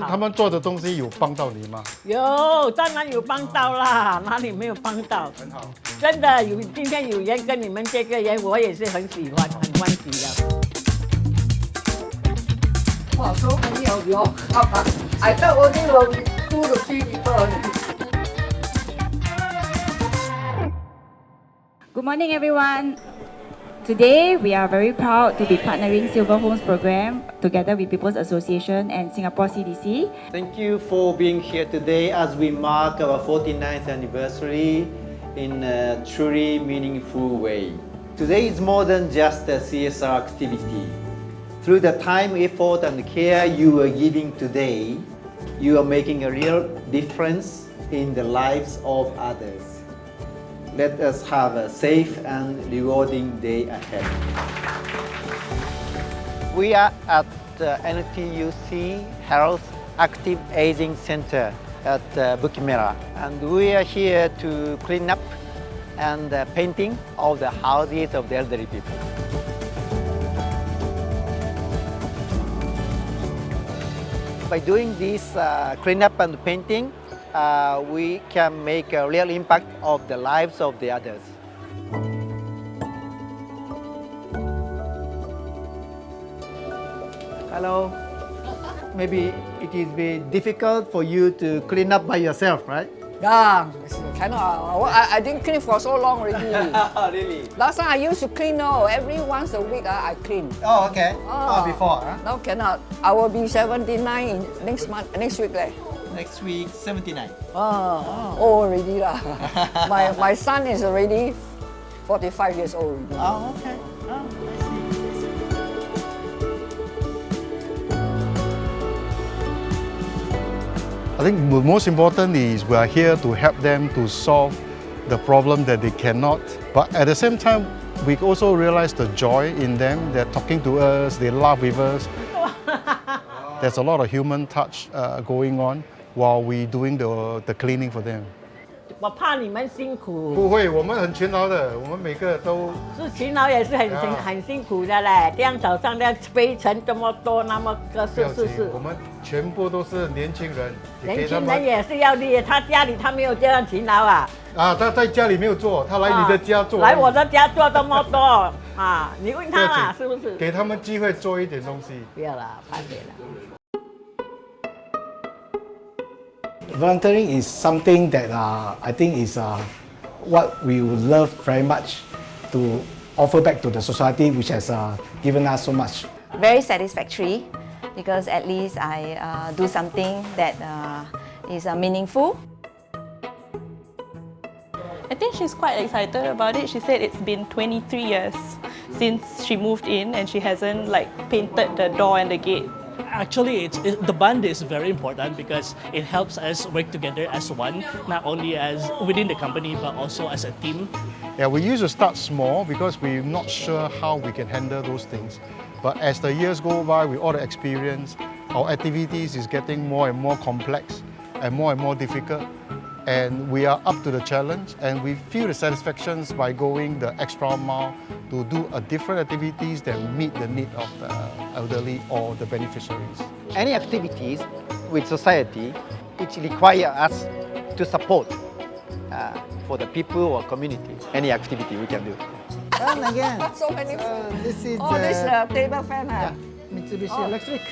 他们做的东西有帮到你吗？有，当然有帮到啦，哪里没有帮到？很好。真的有，今天有缘跟你们这个人，我也是很喜欢，很欢喜的。哇，so many of you come. I thought only will be 2 to 3 people only. Good morning, everyone. Today, we are very proud to be partnering Silver Homes Program together with People's Association and Singapore CDC. Thank you for being here today as we mark our 49th anniversary in a truly meaningful way. Today is more than just a CSR activity. Through the time, effort and care you are giving today, you are making a real difference in the lives of others. Let us have a safe and rewarding day ahead. We are at the NTUC Health Active Aging Center at Bukit Merah, and we are here to clean up and painting all the houses of the elderly people. By doing this cleanup and painting, we can make a real impact of the lives of the others. Hello. Maybe it is very difficult for you to clean up by yourself, right? Yeah, cannot. I didn't clean for so long already. Really? Last time I used to clean every once a week I clean. Oh, okay. Oh. Before, huh? Now cannot. I will be 79 in next week. Next week, 79. Old already lah. my son is already 45 years old. Oh, okay. Oh, I see. I think the most important is we are here to help them to solve the problem that they cannot. But at the same time, we also realize the joy in them. They're talking to us, they laugh with us. There's a lot of human touch going on while we're doing the cleaning for them. 我怕你们辛苦，不会，我们很勤劳的，我们每个都是勤劳也是很辛苦的嘞。这样早上要背成这么多，那么个不要紧是。我们全部都是年轻人，年轻人也是要厉害，他家里他没有这样勤劳啊。啊，他在家里没有做，他来你的家做。来我的家做这么多啊，你问他啦，是不是？给他们机会做一点东西。不要啦，怕点了。Volunteering is something that I think is what we would love very much to offer back to the society, which has given us so much. Very satisfactory because at least I do something that is meaningful. I think she's quite excited about it. She said it's been 23 years since she moved in and she hasn't painted the door and the gate. Actually, the bond is very important because it helps us work together as one, not only as within the company but also as a team. Yeah, we used to start small because we're not sure how we can handle those things. But as the years go by, with all the experience, our activities is getting more and more complex and more difficult. And we are up to the challenge, and we feel the satisfactions by going the extra mile to do different activities that meet the need of the elderly or the beneficiaries. Any activities with society which require us to support for the people or community, any activity we can do. And again, So many. this is this table fan. yeah, Mitsubishi Electric.